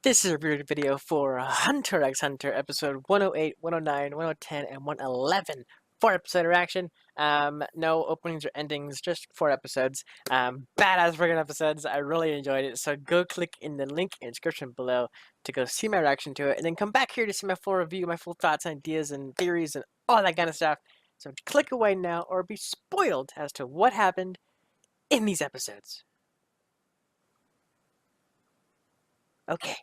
This is a review video for Hunter x Hunter episode 108, 109, 110, and 111. 4 episode reaction. No openings or endings, just 4 episodes. Badass friggin' episodes. I really enjoyed it. So go click in the link in the description below to go see my reaction to it, and then come back here to see my full review, my full thoughts, ideas, and theories, and all that kind of stuff. So click away now or be spoiled as to what happened in these episodes. Okay.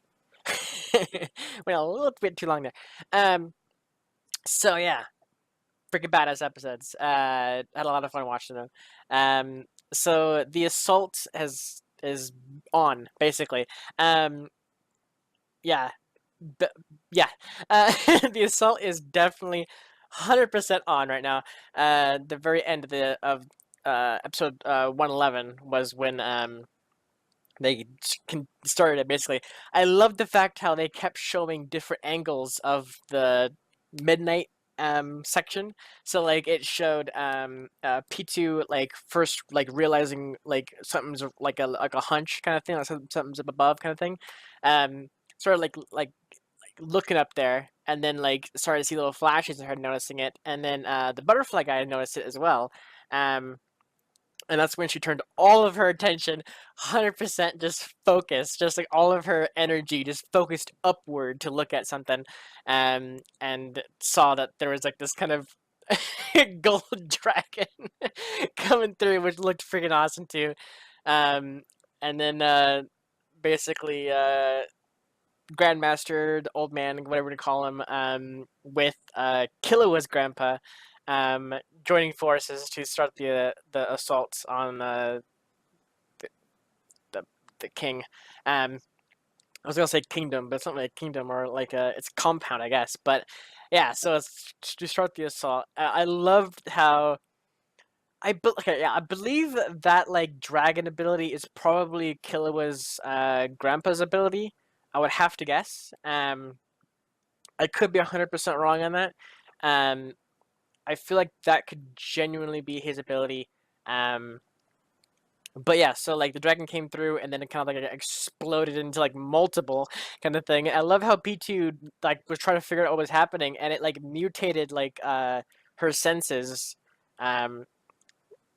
Went a little bit too long there. So yeah, freaking badass episodes. Had a lot of fun watching them. So the assault is on basically. Um, yeah, b yeah. The assault is definitely 100% on right now. The very end of episode 111 was when they started it basically. I love the fact how they kept showing different angles of the midnight section. So like it showed P2 like first like realizing like something's like a hunch kind of thing, like something's up above kind of thing. Sort of like looking up there, and then like started to see little flashes and started noticing it, and then the butterfly guy noticed it as well. Um, and that's when she turned all of her attention 100% just focused, just like all of her energy just focused upward to look at something, and saw that there was like this kind of gold dragon coming through, which looked freaking awesome too. And then basically Grandmaster, the old man, whatever to call him, with Killua's grandpa, um, joining forces to start the assaults on the, the the king. I was gonna say kingdom, but it's not like kingdom or like it's compound, I guess. But yeah, so it's to start the assault. I loved how okay, yeah, I believe that like dragon ability is probably Killua's grandpa's ability. I would have to guess. I could be 100% wrong on that. Um, I feel like that could genuinely be his ability. Um, but yeah, so like the dragon came through, and then it kind of like exploded into like multiple kind of thing. I love how P2 like was trying to figure out what was happening, and it like mutated like her senses. Um,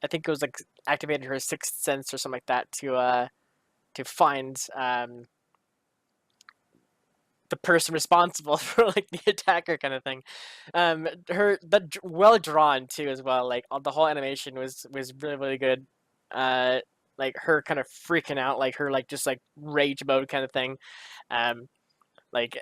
I think it was like activated her sixth sense or something like that to find the person responsible for like the attacker kind of thing. Her that well drawn too as well. Like the whole animation was really good. Uh, like her kind of freaking out, like her like just like rage mode kind of thing. Um, like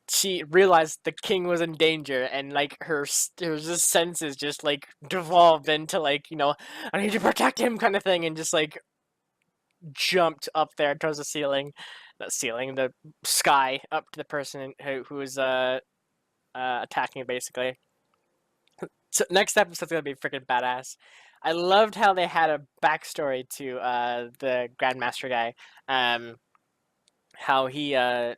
she realized the king was in danger, and like her just senses just like devolved into like I need to protect him kind of thing, and just like jumped up there towards the ceiling, not ceiling, the sky, up to the person who was attacking it basically. So next episode's gonna be freaking badass. I loved how they had a backstory to the Grandmaster guy, um, how he uh,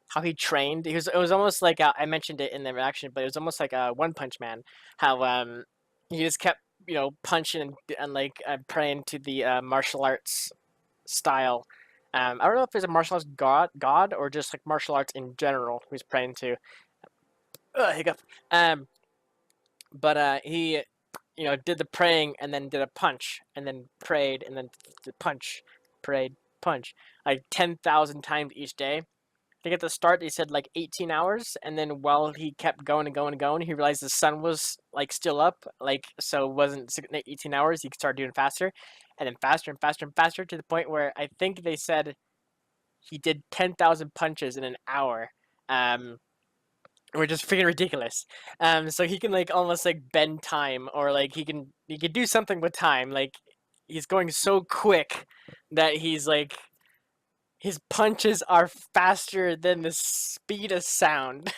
how he trained. It was almost like I mentioned it in the reaction, but it was almost like a One Punch Man. How he just kept punching and like praying to the martial arts style. I don't know if it's a martial arts god or just like martial arts in general he's praying to. Hiccup. But he, did the praying and then did a punch and then prayed and then did punch, prayed, punch, like 10,000 times each day. I think at the start they said like 18 hours, and then while he kept going and going and going, he realized the sun was like still up, like so it wasn't 18 hours. He could start doing faster, and then faster and faster and faster to the point where I think they said he did 10,000 punches in an hour. Which is freaking ridiculous. So he can like almost like bend time, or like he could do something with time. Like he's going so quick that he's like his punches are faster than the speed of sound.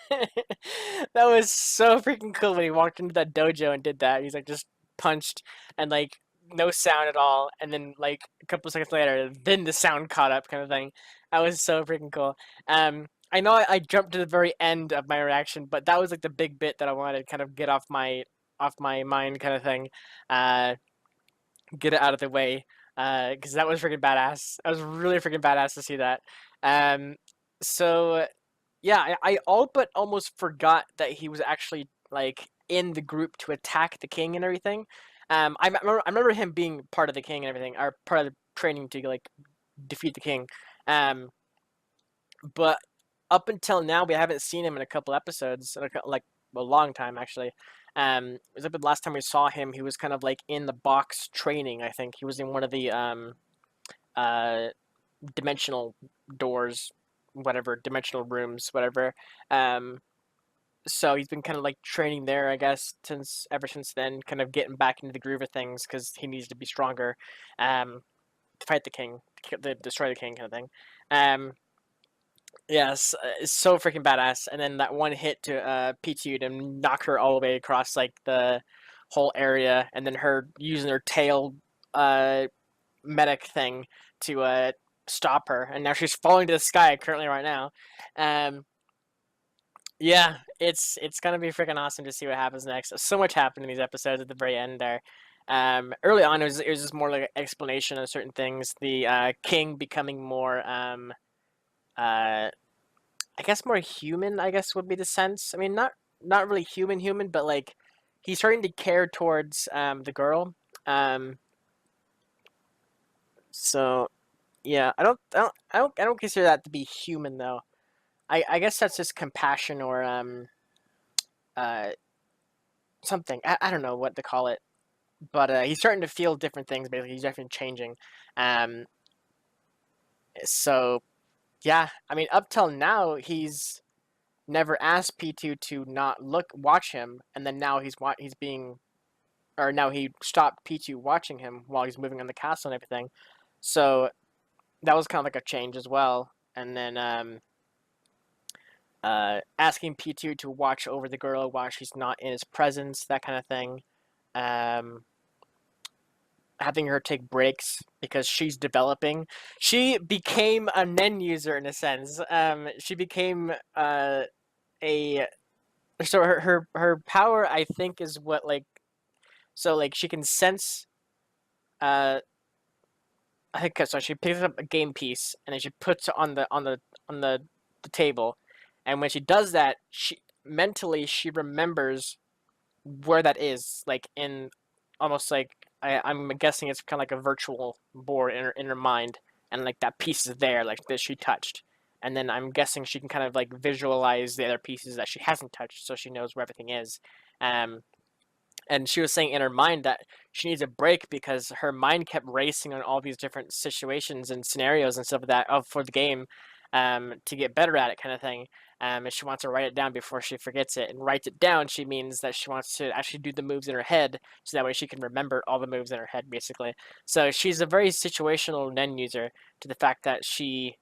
That was so freaking cool when he walked into that dojo and did that. He's like just punched and like no sound at all, and then like a couple seconds later, then the sound caught up, kind of thing. That was so freaking cool. I know I jumped to the very end of my reaction, but that was like the big bit that I wanted to kind of get off my mind, kind of thing. Uh, get it out of the way, because that was freaking badass. That was really freaking badass to see that. Um, so yeah, I all but almost forgot that he was actually like in the group to attack the king and everything. I remember him being part of the king and everything, or part of the training to like defeat the king. Um, but up until now, we haven't seen him in a couple episodes, like a long time actually. It was up the last time we saw him. He was kind of like in the box training. I think he was in one of the uh dimensional doors, whatever, dimensional rooms, whatever. Um, so he's been kind of like training there, I guess, since ever since then, kind of getting back into the groove of things because he needs to be stronger, to fight the king, to destroy the king, kind of thing. Um, yes, it's so freaking badass. And then that one hit to PTU to knock her all the way across like the whole area, and then her using her tail uh medic thing to stop her, and now she's falling to the sky currently right now. Um, yeah, it's gonna be freaking awesome to see what happens next. So much happened in these episodes at the very end there. Early on, it was just more like an explanation of certain things. The king becoming more, uh, I guess more human. I guess would be the sense. I mean, not really human, but like he's starting to care towards the girl. Um, so yeah, I don't consider that to be human though. I guess that's just compassion or uh something. I don't know what to call it, but he's starting to feel different things. Basically, he's definitely changing. Um, so yeah, I mean, up till now, he's never asked P2 to not watch him, and then now he's being, or now he stopped P2 watching him while he's moving on the castle and everything. So that was kind of like a change as well. And then asking P2 to watch over the girl while she's not in his presence, that kind of thing. Um, Having her take breaks because she's developing. She became a Nen user in a sense. She became a so her power I think is what like so like she can sense. I think so. She picks up a game piece and then she puts it on the table, and when she does that, she remembers where that is, like in almost like I'm guessing it's kind of like a virtual board in her mind, and like that piece is there, like that she touched, and then I'm guessing she can kind of like visualize the other pieces that she hasn't touched, so she knows where everything is. Um, and she was saying in her mind that she needs a break because her mind kept racing on all these different situations and scenarios and stuff like that for the game, to get better at it, kind of thing. And she wants to write it down before she forgets it. And writes it down, she means that she wants to actually do the moves in her head, so that way she can remember all the moves in her head, basically. So she's a very situational Nen user, to the fact that she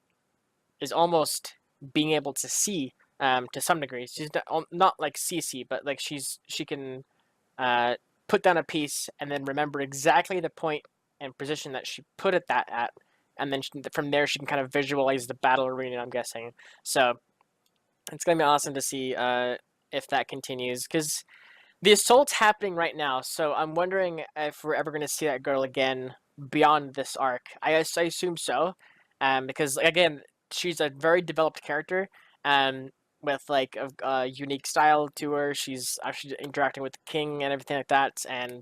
is almost being able to see, to some degree. She's not like CC, but like she can uh, put down a piece and then remember exactly the point and position that she put it that at, and then from there she can kind of visualize the battle arena, I'm guessing. So it's gonna be awesome to see if that continues, because the assault's happening right now. So I'm wondering if we're ever gonna see that girl again beyond this arc. I assume so, because again, she's a very developed character. Um, with like a unique style to her. She's actually interacting with the king and everything like that, and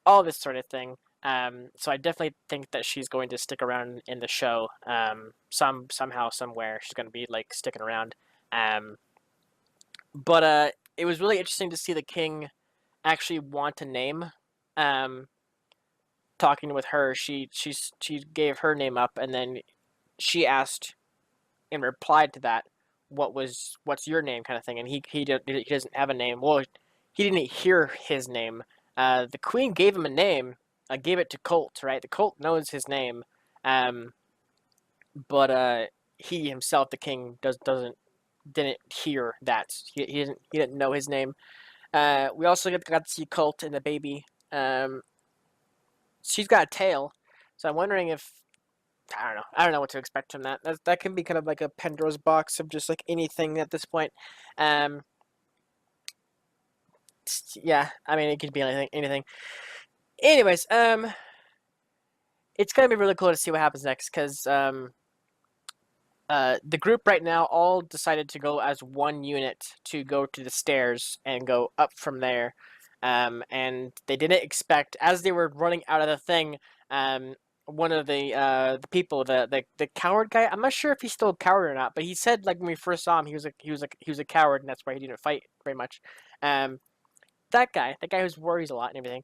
all this sort of thing. So I definitely think that she's going to stick around in the show. Somehow, somewhere, she's going to be like sticking around. Um, but it was really interesting to see the king actually want a name. Um, Talking with her, she gave her name up, and then she asked in reply to that, what's your name, kind of thing, and he doesn't have a name. Well, he didn't hear his name. The queen gave him a name. Gave it to Colt, right? The Colt knows his name, um, but he himself, the king, didn't hear that. He didn't know his name. We also got to see Colt and the baby. She's got a tail, so I'm wondering if I don't know. I don't know what to expect from that. That can be kind of like a Pandora's box of just like anything at this point. Um, yeah, I mean it could be anything. Anything. Anyways, it's gonna be really cool to see what happens next because the group right now all decided to go as one unit to go to the stairs and go up from there. And they didn't expect, as they were running out of the thing, one of the people, the coward guy. I'm not sure if he's still a coward or not, but he said like when we first saw him, he was a coward, and that's why he didn't fight very much. Um, that guy who's worries a lot and everything.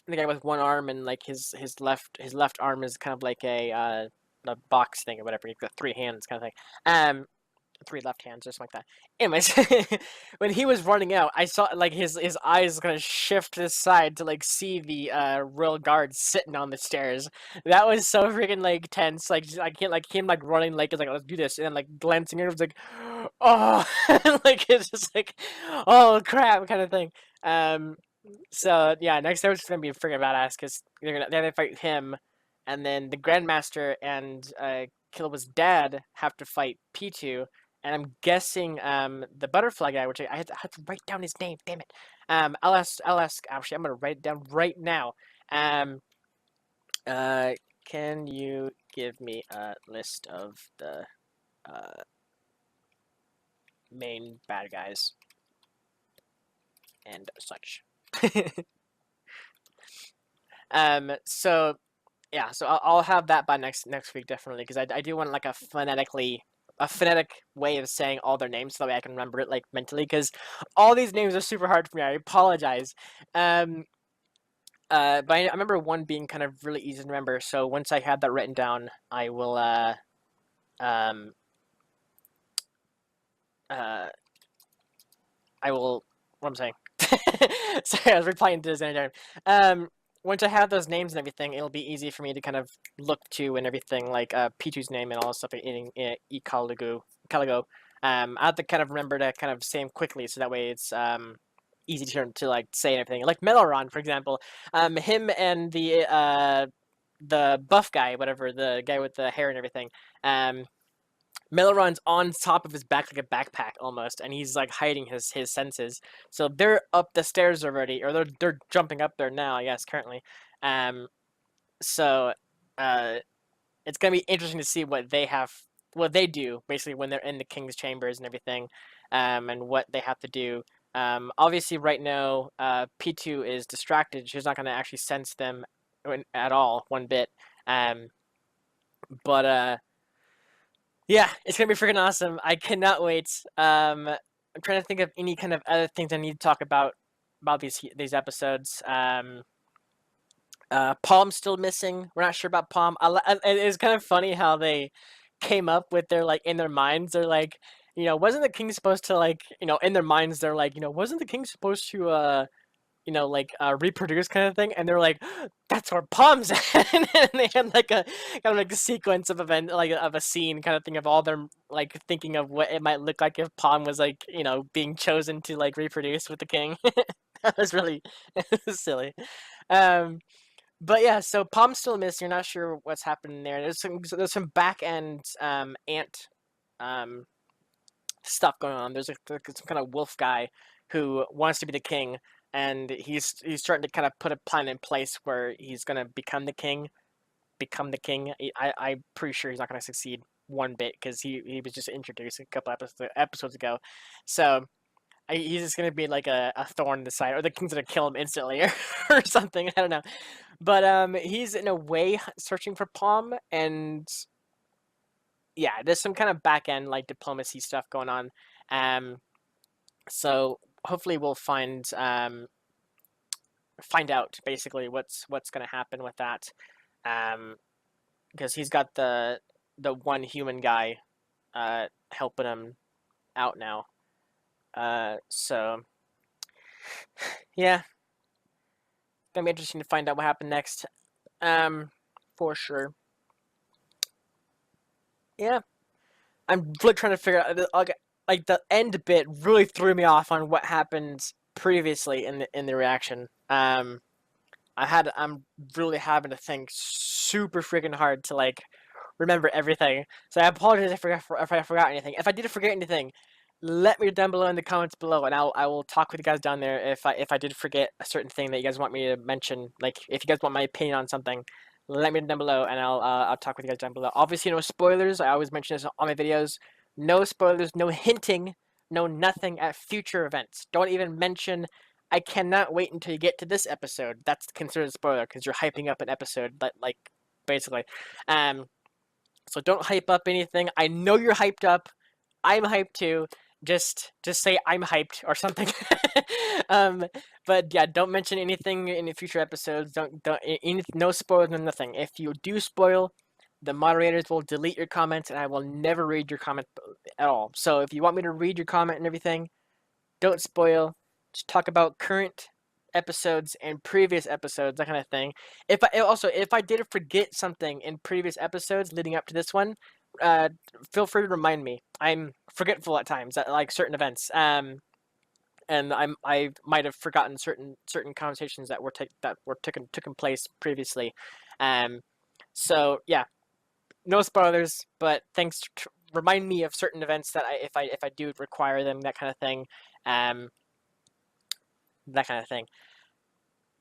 The guy with one arm and like his left arm is kind of like a box thing or whatever. He's got three hands kind of thing. Three left hands or something like that. Anyways, when he was running out, I saw like his eyes kind of shift to the side to like see the royal guard sitting on the stairs. That was so freaking like tense. Like I can't like him like running like it's like let's do this and then like glancing at it was like oh like it's just like oh crap kind of thing. Um, so yeah, next episode's gonna be freaking badass because they're gonna fight him, and then the Grandmaster and Killua's dad have to fight P2, and I'm guessing the butterfly guy, which I had to write down his name. Damn it. I'll ask. Actually, I'm gonna write it down right now. Um. Can you give me a list of the main bad guys and such? So yeah, so I'll have that by next week definitely because I do want like a phonetic way of saying all their names so that way I can remember it like mentally because all these names are super hard for me. I apologize. Um, but I remember one being kind of really easy to remember. So once I have that written down, I will um I will what I'm saying. Sorry, I was replying to this anytime. Once I have those names and everything, it'll be easy for me to kind of look to and everything, like P2's name and all this stuff in Caligo. I have to kind of remember to kind of say them quickly, so that way it's easy to like say and everything. Like Meloron, for example, him and the buff guy, whatever, the guy with the hair and everything. Meloron's on top of his back like a backpack almost, and he's like hiding his senses. So they're up the stairs already, or they're jumping up there now. Yes, currently. Um, so uh, it's gonna be interesting to see what they do basically when they're in the king's chambers and everything, and what they have to do. Obviously, right now, P2 is distracted. She's not gonna actually sense them at all, one bit. Um, but yeah, it's gonna be freaking awesome. I cannot wait. I'm trying to think of any kind of other things I need to talk about these episodes. Palm's still missing. We're not sure about Palm. It's kind of funny how they came up with their like in their minds. They're like, wasn't the king supposed to like, in their minds they're like, wasn't the king supposed to like reproduce kind of thing, and they're like, that's where Palm's at. And they had like a kind of like a sequence of event, like of a scene kind of thing of all them like thinking of what it might look like if Palm was like being chosen to like reproduce with the king. That was really silly. Um, but yeah, so Palm's still missing. You're not sure what's happening there. There's some back end ant um stuff going on. There's some kind of wolf guy who wants to be the king, and he's starting to kind of put a plan in place where he's gonna become the king. Become the king. I'm pretty sure he's not gonna succeed one bit because he was just introduced a couple episodes ago. So he's just gonna be like a thorn in the side, or the king's gonna kill him instantly, or something. I don't know. But he's in a way searching for Palm, and yeah, there's some kind of back end like diplomacy stuff going on. Um, so hopefully we'll find out basically what's gonna happen with that. Because he's got the one human guy helping him out now. So yeah, gonna be interesting to find out what happened next. For sure. Yeah, I'm really trying to figure out like the end bit really threw me off on what happened previously in the reaction. I'm really having to think super freaking hard to like remember everything. So I apologize if I forgot anything. If I did forget anything, let me down below in the comments below, and I will talk with you guys down there if I did forget a certain thing that you guys want me to mention. Like if you guys want my opinion on something, let me know down below, and I'll talk with you guys down below. Obviously, no spoilers. I always mention this on my videos. No spoilers, no hinting, no nothing at future events. Don't even mention. I cannot wait until you get to this episode. That's considered a spoiler because you're hyping up an episode, like basically. Um, so don't hype up anything. I know you're hyped up. I'm hyped too. Just say I'm hyped or something. um, but yeah, don't mention anything in the future episodes. Don't no spoilers, no nothing. If you do spoil, the moderators will delete your comments, and I will never read your comment at all. So if you want me to read your comment and everything, don't spoil. Just talk about current episodes and previous episodes, that kind of thing. If I did forget something in previous episodes leading up to this one, feel free to remind me. I'm forgetful at times at like certain events. And I might have forgotten certain conversations that were taken place previously. Um, so yeah, no spoilers, but thanks. Remind me of certain events that if I do require them, that kind of thing. Um, that kind of thing.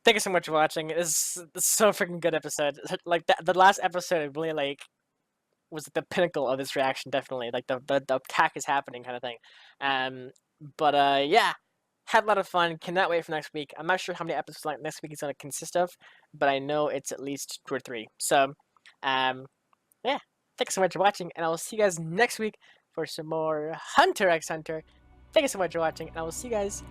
Thank you so much for watching. This is so freaking good episode. Like the last episode really like was the pinnacle of this reaction. Definitely, like the attack is happening kind of thing. But yeah, had a lot of fun. Cannot wait for next week. I'm not sure how many episodes like next week is going to consist of, but I know it's at least 2 or 3. So, yeah. Thanks so much for watching, and I will see you guys next week for some more Hunter x Hunter. Thank you so much for watching, and I will see you guys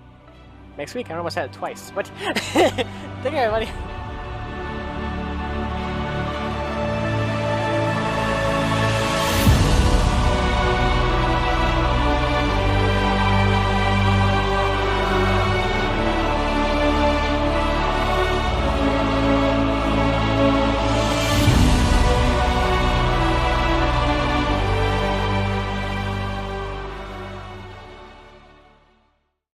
next week. I almost said it twice. But thank you, everybody.